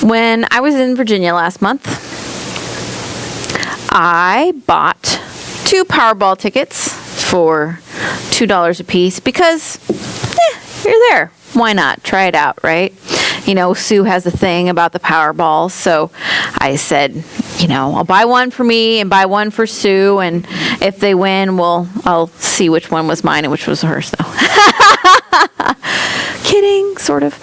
When I was in Virginia last month, I bought 2 Powerball tickets for $2 a piece because you're there. Why not? Try it out, right? You know, Sue has a thing about the Powerball, so I said, you know, I'll buy one for me and buy one for Sue, and if they win, I'll see which one was mine and which was hers, though. Kidding, sort of.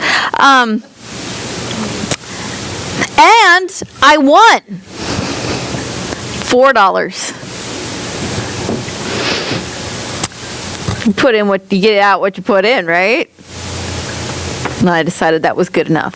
And I won $4. You put in what you get out, what you put in, right? And I decided that was good enough.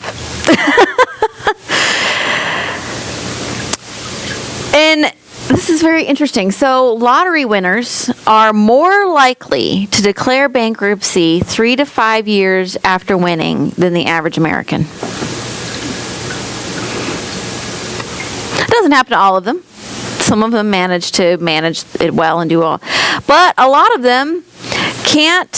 And this is very interesting. So lottery winners are more likely to declare bankruptcy 3 to 5 years after winning than the average American. It doesn't happen to all of them. Some of them manage to manage it well and do all. But a lot of them can't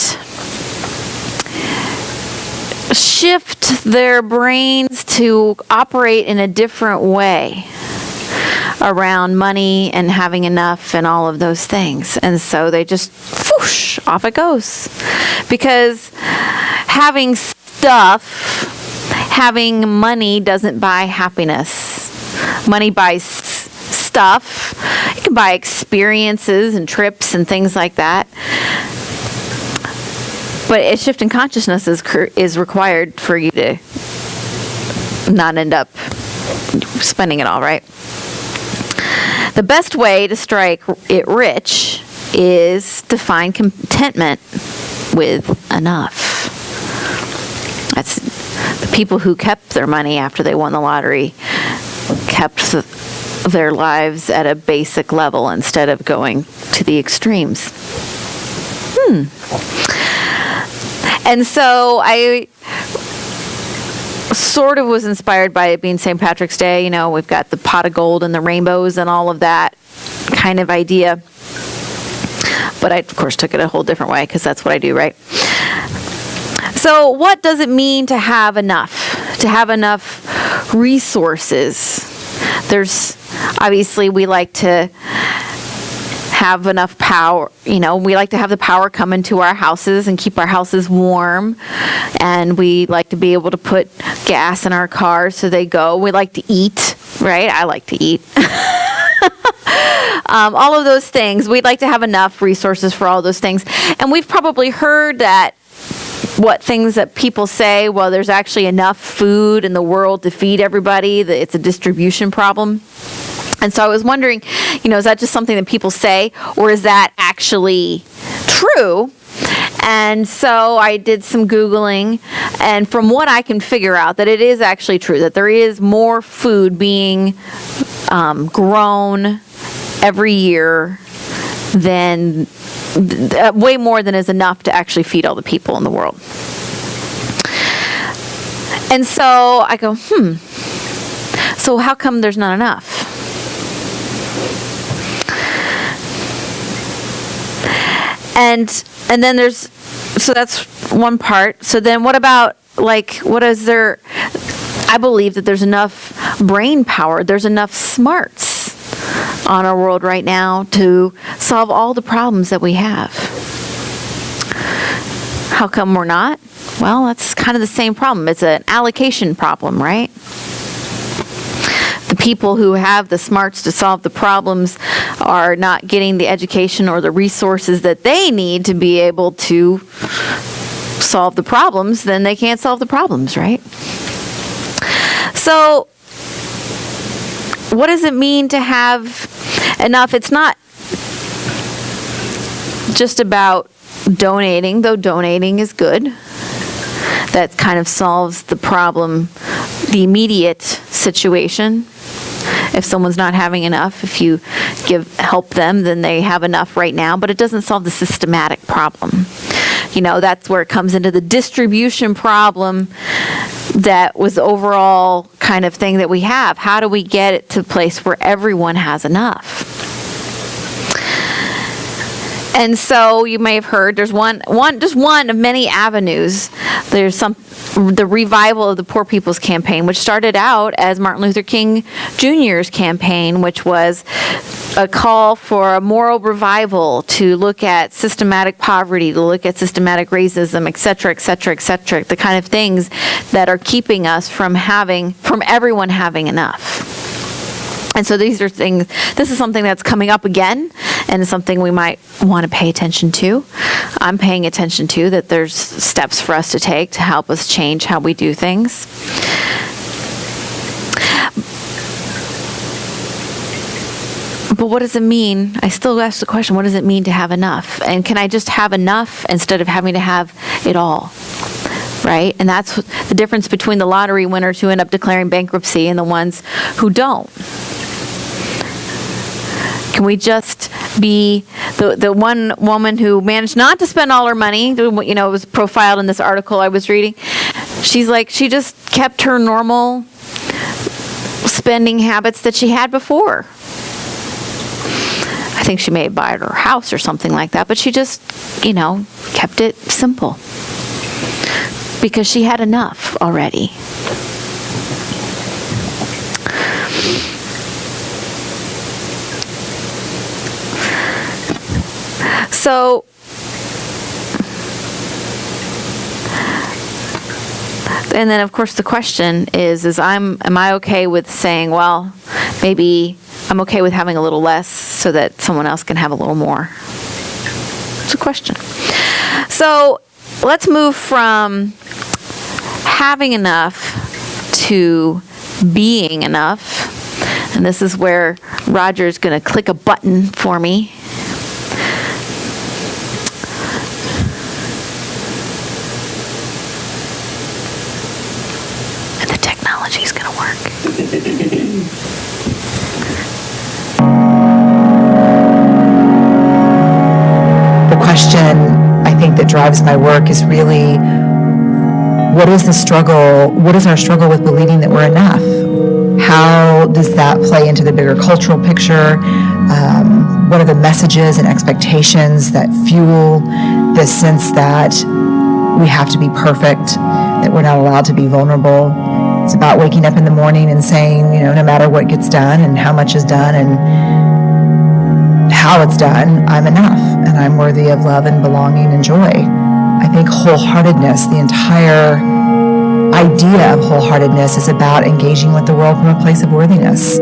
shift their brains to operate in a different way around money and having enough and all of those things. And so they just, whoosh, off it goes. Because having money doesn't buy happiness. Money buys stuff. You can buy experiences and trips and things like that. But a shift in consciousness is required for you to not end up spending it all, right? The best way to strike it rich is to find contentment with enough. That's the people who kept their money after they won the lottery, kept their lives at a basic level instead of going to the extremes. And so I sort of was inspired by it being St. Patrick's Day. You know, we've got the pot of gold and the rainbows and all of that kind of idea. But I, of course, took it a whole different way because that's what I do, right? So what does it mean to have enough? To have enough resources? There's, obviously, we like to have enough power, you know, we like to have the power come into our houses and keep our houses warm, and we like to be able to put gas in our cars so they go. We like to eat, right? I like to eat. All of those things, we'd like to have enough resources for all those things. And we've probably heard that things that people say, well, there's actually enough food in the world to feed everybody, that it's a distribution problem. And so I was wondering, you know, is that just something that people say, or is that actually true? And so I did some Googling, and from what I can figure out, that it is actually true, that there is more food being grown every year than, way more than is enough to actually feed all the people in the world. And so I go, so how come there's not enough? And then there's, so that's one part. So then what about, like, what is there? I believe that there's enough brain power, there's enough smarts on our world right now to solve all the problems that we have. How come we're not? Well, that's kind of the same problem. It's an allocation problem, right? The people who have the smarts to solve the problems are not getting the education or the resources that they need to be able to solve the problems, then they can't solve the problems, right? So, what does it mean to have enough? It's not just about donating, though donating is good. That kind of solves the problem, the immediate situation. If someone's not having enough, if you help them, then they have enough right now, but it doesn't solve the systematic problem. You know, that's where it comes into the distribution problem that was the overall kind of thing that we have. How do we get it to a place where everyone has enough? And so you may have heard there's just one of many avenues. There's the revival of the Poor People's Campaign, which started out as Martin Luther King Jr.'s campaign, which was a call for a moral revival to look at systematic poverty, to look at systematic racism, et cetera, et cetera, et cetera, the kind of things that are keeping us from everyone having enough. And so this is something that's coming up again, and it's something we might want to pay attention to. I'm paying attention to that there's steps for us to take to help us change how we do things. But what does it mean? I still ask the question, what does it mean to have enough? And can I just have enough instead of having to have it all? Right? And that's the difference between the lottery winners who end up declaring bankruptcy and the ones who don't. Can we just be the one woman who managed not to spend all her money, it was profiled in this article I was reading. She's like, she just kept her normal spending habits that she had before. I think she may have bought her house or something like that, but she just, kept it simple because she had enough already. So, and then of course the question is am I okay with saying, well, maybe I'm okay with having a little less so that someone else can have a little more? It's a question. So let's move from having enough to being enough. And this is where Roger's going to click a button for me. And the technology is going to work. The question I think that drives my work is really, what is the struggle? What is our struggle with believing that we're enough? How does that play into the bigger cultural picture? What are the messages and expectations that fuel this sense that we have to be perfect, that we're not allowed to be vulnerable? It's about waking up in the morning and saying, no matter what gets done and how much is done and how it's done, I'm enough and I'm worthy of love and belonging and joy. I think wholeheartedness, the entire idea of wholeheartedness, is about engaging with the world from a place of worthiness.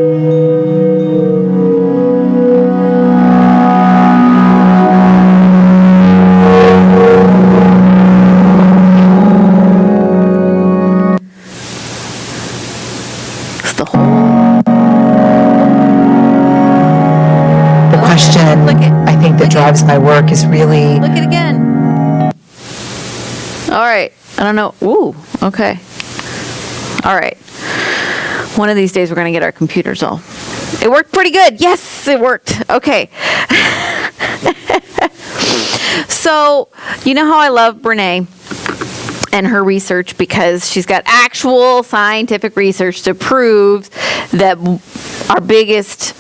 I think that drives my work is really... Look it again. All right. I don't know. Ooh, okay. All right. One of these days we're going to get our computers all. It worked pretty good. Yes, it worked. Okay. So, you know how I love Brene and her research, because she's got actual scientific research to prove that our biggest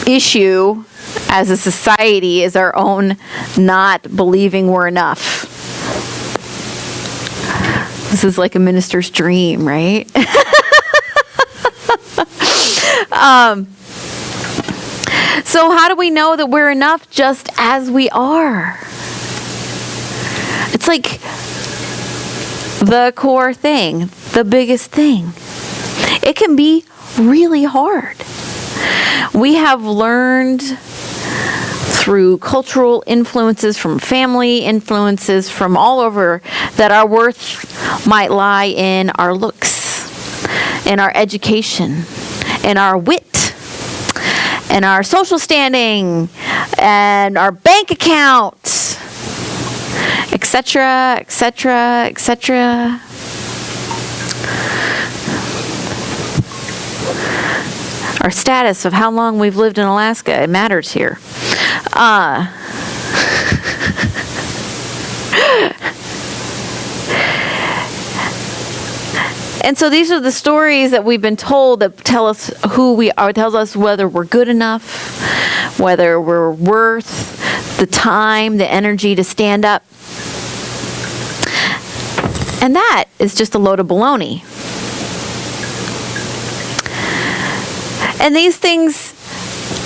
issue as a society is our own not believing we're enough. This is like a minister's dream, right? So how do we know that we're enough just as we are? It's like the core thing, the biggest thing. It can be really hard. We have learned through cultural influences, from family influences, from all over, that our worth might lie in our looks, in our education, in our wit, in our social standing, and our bank account, etc., etc., etc. Our status of how long we've lived in Alaska, it matters here. And so these are the stories that we've been told that tell us who we are, tells us whether we're good enough, whether we're worth the time, the energy to stand up. And that is just a load of baloney. And these things,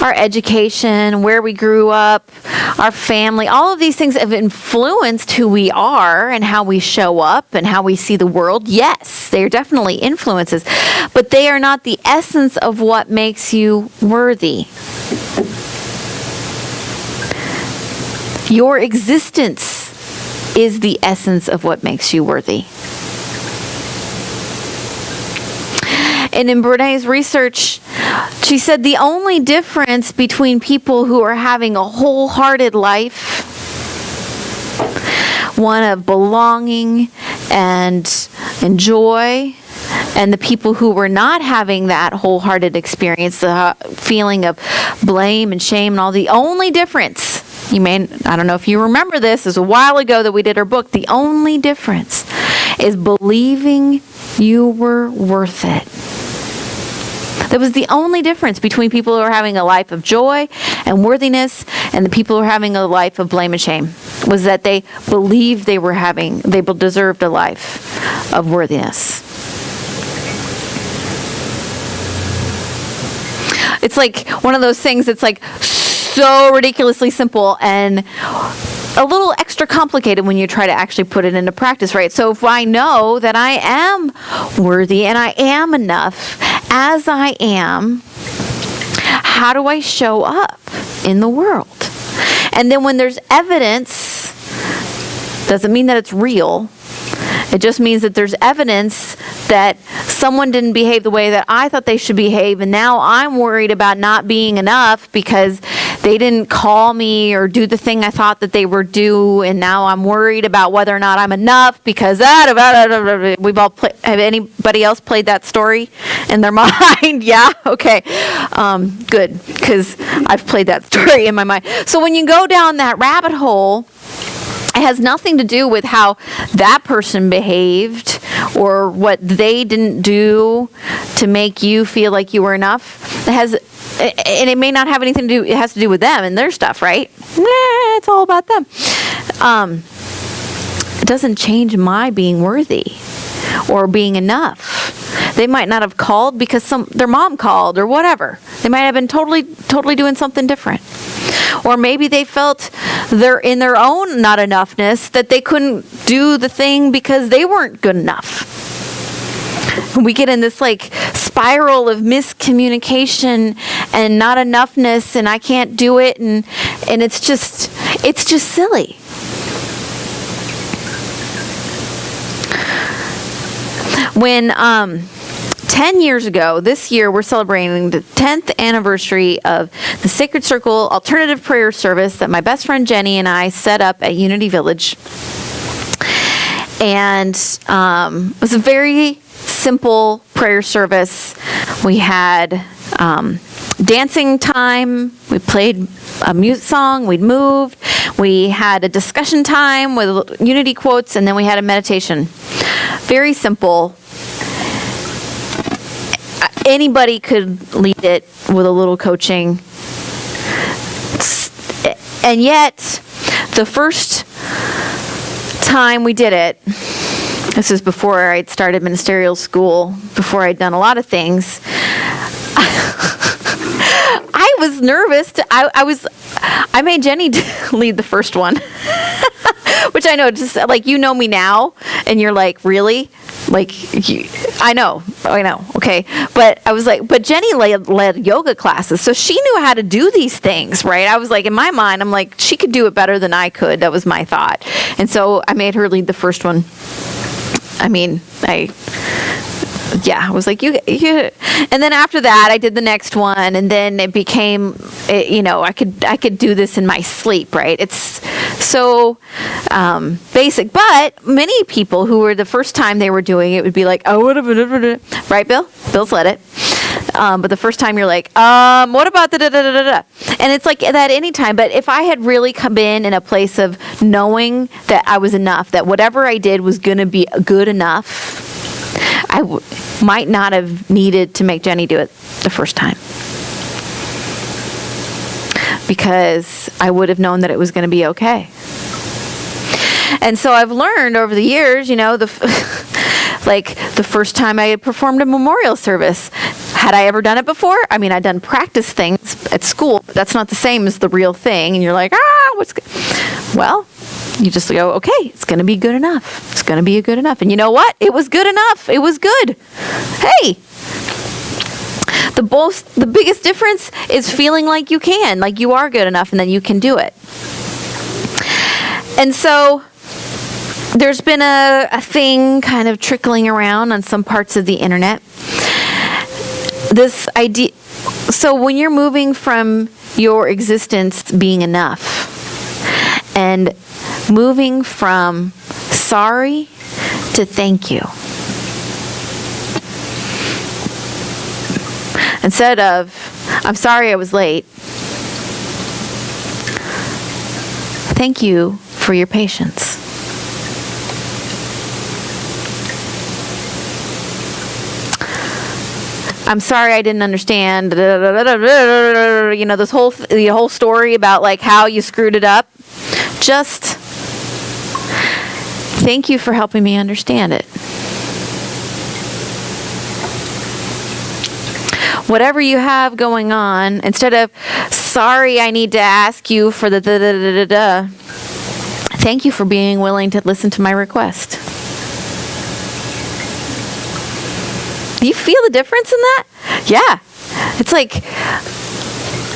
our education, where we grew up, our family, all of these things have influenced who we are and how we show up and how we see the world. Yes, they are definitely influences, but they are not the essence of what makes you worthy. Your existence is the essence of what makes you worthy. And in Brené's research, she said the only difference between people who are having a wholehearted life, one of belonging and joy, and the people who were not having that wholehearted experience, the feeling of blame and shame and all, the only difference, I don't know if you remember this, it was a while ago that we did our book, the only difference is believing you were worth it. That was the only difference between people who are having a life of joy and worthiness and the people who are having a life of blame and shame, was that they believed they deserved a life of worthiness. It's like one of those things that's like so ridiculously simple and a little extra complicated when you try to actually put it into practice, right? So if I know that I am worthy and I am enough as I am, how do I show up in the world? And then when there's evidence, doesn't mean that it's real. It just means that there's evidence that someone didn't behave the way that I thought they should behave, and now I'm worried about not being enough because they didn't call me or do the thing I thought that they were due, and now I'm worried about whether or not I'm enough because we've all played. Have anybody else played that story in their mind? Yeah? Okay. Good, because I've played that story in my mind. So when you go down that rabbit hole, it has nothing to do with how that person behaved or what they didn't do to make you feel like you were enough. And it may not have anything to do, it has to do with them and their stuff, right? It's all about them. It doesn't change my being worthy or being enough. They might not have called because their mom called or whatever. They might have been totally doing something different. Or maybe they felt they're in their own not enoughness that they couldn't do the thing because they weren't good enough. We get in this like spiral of miscommunication and not enoughness, and I can't do it, and it's just silly. When 10 years ago, this year, we're celebrating the 10th anniversary of the Sacred Circle alternative prayer service that my best friend Jenny and I set up at Unity Village. And it was a very simple prayer service. We had dancing time. We played a music song. We'd moved. We had a discussion time with Unity quotes, and then we had a meditation. Very simple. Anybody could lead it with a little coaching. And yet, the first time we did it, this is before I'd started ministerial school, before I'd done a lot of things, I was nervous. I made Jenny lead the first one, which I know, just like, you know me now, and you're like, really? Like, I know, okay. But I was like, but Jenny led yoga classes, so she knew how to do these things, right? I was like, in my mind, I'm like, she could do it better than I could. That was my thought. And so I made her lead the first one. I was like, you. And then after that, I did the next one, and then it became, I could do this in my sleep, right? It's so basic. But many people who were the first time they were doing it would be like, oh, right, Bill? Bill's led it. But the first time you're like, what about the da-da-da-da-da? And it's like that anytime. But if I had really come in a place of knowing that I was enough, that whatever I did was going to be good enough, I might not have needed to make Jenny do it the first time. because I would have known that it was going to be okay. And so I've learned over the years, like the first time I had performed a memorial service, had I ever done it before? I mean, I'd done practice things at school, but that's not the same as the real thing. And you're like, well, you just go, okay, it's going to be good enough. It's going to be good enough. And you know what? It was good enough. It was good. Hey, the biggest difference is feeling like you can, like you are good enough, and then you can do it. And so there's been a thing kind of trickling around on some parts of the internet. This idea, so when you're moving from your existence being enough and moving from sorry to thank you. Instead of, I'm sorry I was late, thank you for your patience. I'm sorry I didn't understand, this the whole story about like how you screwed it up. Just thank you for helping me understand it. Whatever you have going on, instead of sorry I need to ask you for the thank you for being willing to listen to my request. Do you feel the difference in that? Yeah. It's like,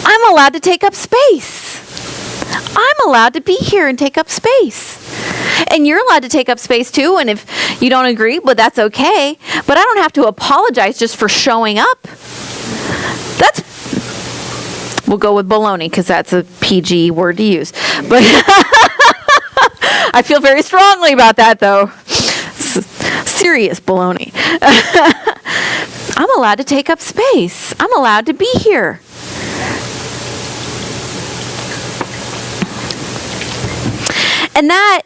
I'm allowed to take up space. I'm allowed to be here and take up space. And you're allowed to take up space too, and if you don't agree, but that's okay. But I don't have to apologize just for showing up. We'll go with baloney, because that's a PG word to use. But I feel very strongly about that, though. Serious baloney. I'm allowed to take up space. I'm allowed to be here. And that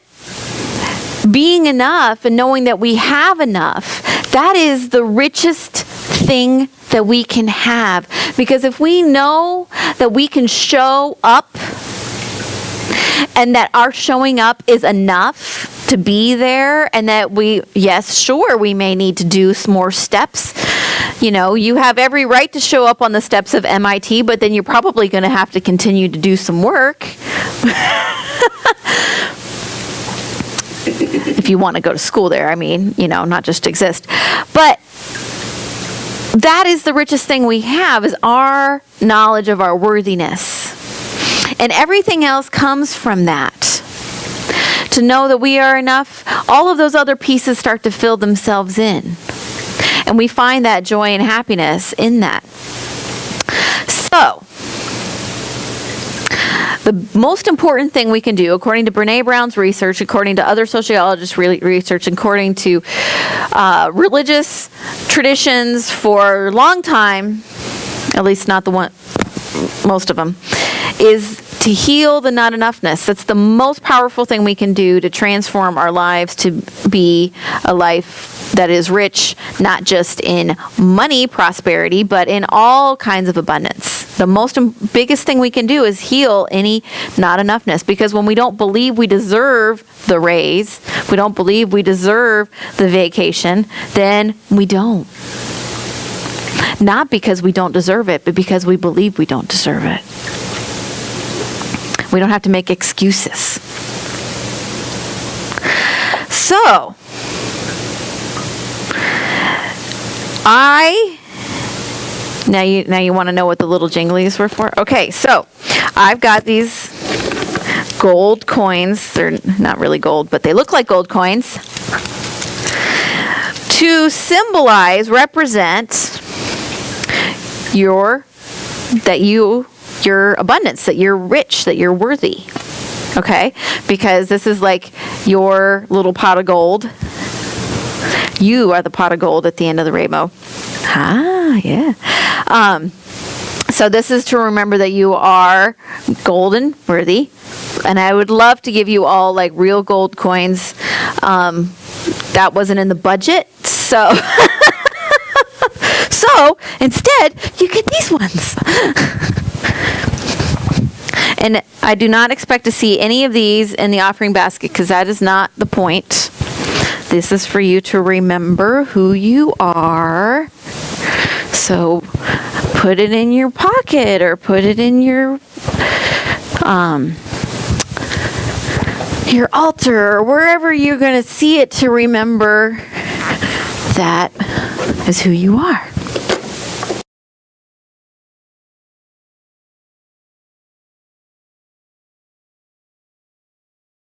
being enough and knowing that we have enough, that is the richest thing that we can have. Because if we know that we can show up and that our showing up is enough to be there, and that we may need to do some more steps. You have every right to show up on the steps of MIT, but then you're probably going to have to continue to do some work. If you want to go to school there, not just exist. But that is the richest thing we have, is our knowledge of our worthiness. And everything else comes from that. To know that we are enough, all of those other pieces start to fill themselves in. And we find that joy and happiness in that. So, the most important thing we can do, according to Brene Brown's research, according to other sociologists' research, according to religious traditions for a long time, at least not the one, most of them, is to heal the not enoughness. That's the most powerful thing we can do to transform our lives to be a life that is rich, not just in money prosperity, but in all kinds of abundance. The biggest thing we can do is heal any not enoughness, because when we don't believe we deserve the raise, we don't believe we deserve the vacation, then we don't. Not because we don't deserve it, but because we believe we don't deserve it. We don't have to make excuses. So, now you want to know what the little jinglies were for? Okay, so I've got these gold coins. They're not really gold, but they look like gold coins. To represent your abundance, that you're rich, that you're worthy. Okay? Because this is like your little pot of gold. You are the pot of gold at the end of the rainbow. Yeah. So this is to remember that you are golden, worthy. And I would love to give you all like real gold coins. That wasn't in the budget. So instead, you get these ones. And I do not expect to see any of these in the offering basket because that is not the point. This is for you to remember who you are. So put it in your pocket or put it in your altar or wherever you're going to see it to remember that is who you are.